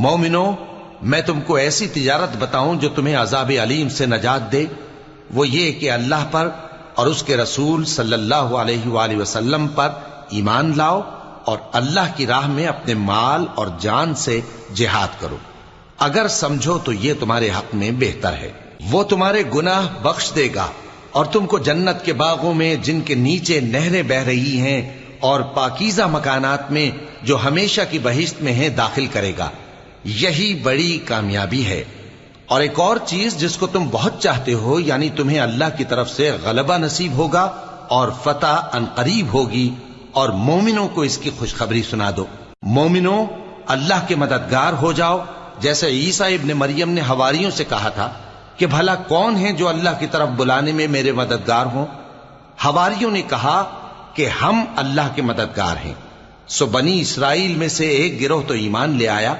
मोमिनो, मैं तुमको ऐसी तिजारत बताऊं जो तुम्हें अजाब अलीम से नजात दे। वो ये कि अल्लाह पर और उसके रसूल सल्लल्लाहु अलैहि वसल्लम पर ईमान लाओ और अल्लाह की राह में अपने माल और जान से जिहाद करो। अगर समझो तो ये तुम्हारे हक में बेहतर है। वो तुम्हारे गुनाह बख्श देगा और तुमको जन्नत के बागों में जिनके नीचे नहरें बह रही हैं और पाकीज़ा मकानात में जो हमेशा की बहिश्त में हैं दाखिल करेगा। यही बड़ी कामयाबी है। और एक और चीज जिसको तुम बहुत चाहते हो, यानी तुम्हें अल्लाह की तरफ से गलबा नसीब होगा और फतह अनकरीब होगी, और मोमिनों को इसकी खुशखबरी सुना दो। मोमिनों, अल्लाह के मददगार हो जाओ, जैसे ईसा इब्ने मरियम ने हवारियों से कहा था कि भला कौन है जो अल्लाह की तरफ बुलाने में मेरे मददगार हों। हवारियों ने कहा कि हम अल्लाह के मददगार हैं। सो बनी इसराइल में से एक गिरोह तो ईमान ले आया,